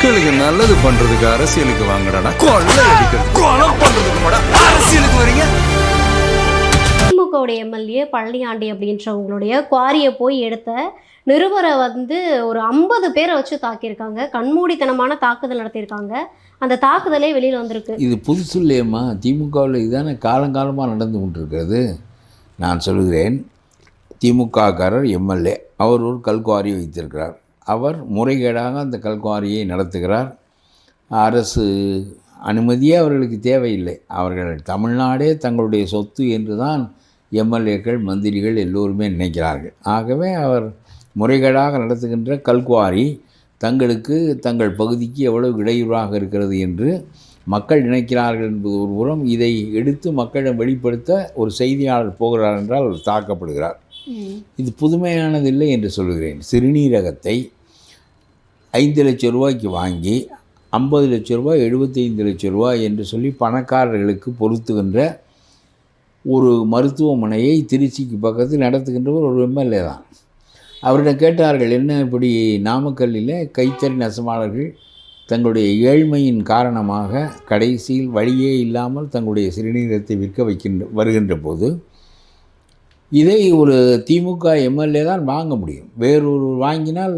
மக்களுக்கு நல்லது பண்றதுக்கு அரசியலுக்கு வாங்கடா, கொள்ளை அடிக்கிறது கொலை பண்றதுக்கு கூட அரசியலுக்கு வரீங்க. திமுகவுடைய எம்எல்ஏ பழனியாண்டி அப்படின்றவங்களுடைய குவாரியை போய் எடுத்த நிருபரை ஒரு 50 பேரை வச்சு தாக்கியிருக்காங்க. கண்மூடித்தனமான தாக்குதல் நடத்தியிருக்காங்க. அந்த தாக்குதலே வெளியில் வந்திருக்கு. இது புதுசு இல்லையம்மா, திமுகவில் இதுதானே காலங்காலமாக நடந்து கொண்டிருக்கிறது. நான் சொல்கிறேன், திமுககாரர் எம்எல்ஏ அவர் ஒரு கல்குவாரி வைத்திருக்கிறார். அவர் முறைகேடாக அந்த கல்குவாரியை நடத்துகிறார். அரசு அனுமதியே அவர்களுக்கு தேவையில்லை. அவர்கள் தமிழ்நாடே தங்களுடைய சொத்து என்று தான் எம்எல்ஏக்கள் மந்திரிகள் எல்லோருமே நினைக்கிறார்கள். ஆகவே அவர் முறைகேடாக நடத்துகின்ற கல்குவாரி தங்களுக்கு தங்கள் பகுதிக்கு எவ்வளவு இடையூறாக இருக்கிறது என்று மக்கள் நினைக்கிறார்கள் என்பது ஒரு புறம். இதை எடுத்து மக்களிடம் வெளிப்படுத்த ஒரு செய்தியாளர் போகிறார் என்றால் அவர் தாக்கப்படுகிறார். இது புதுமையானதில்லை என்று சொல்கிறேன். சிறுநீரகத்தை 5 லட்சம் ரூபாய்க்கு வாங்கி 50 லட்சம் ரூபாய் 75 லட்சம் ரூபாய் என்று சொல்லி பணக்காரர்களுக்கு பொருத்துகின்ற ஒரு மருத்துவமனையை திருச்சிக்கு பக்கத்தில் நடத்துகின்றவர் ஒரு எம்எல்ஏ தான். அவரிடம் கேட்டார்கள், என்ன இப்படி நாமக்கல்லில் கைத்தறி நெசவாளர்கள் தங்களுடைய ஏழ்மையின் காரணமாக கடைசியில் வழியே இல்லாமல் தங்களுடைய சிறுநீரகத்தை விற்க வருகின்ற போது இதை ஒரு திமுக எம்எல்ஏ தான் வாங்க முடியும். வேறொரு வாங்கினால்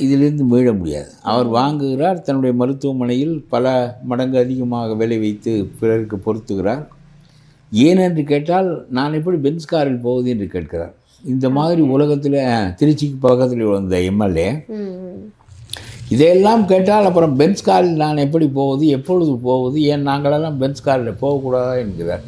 இதிலிருந்து மீள முடியாது. அவர் வாங்குகிறார், தன்னுடைய மருத்துவமனையில் பல மடங்கு அதிகமாக விலை வைத்து பிறருக்கு பொருத்துகிறார். ஏனென்று கேட்டால், நான் எப்படி பென்ஸ் காரில் போவது என்று கேட்கிறார். இந்த மாதிரி உலகத்தில் திருச்சிக்கு பக்கத்தில் வந்த எம்எல்ஏ இதையெல்லாம் கேட்டால் அப்புறம் பென்ஸ் காரில் நான் எப்படி போவது, எப்பொழுது போவது, ஏன் நாங்களெல்லாம் பென்ஸ் காரில் போகக்கூடாதா என்கிறார்.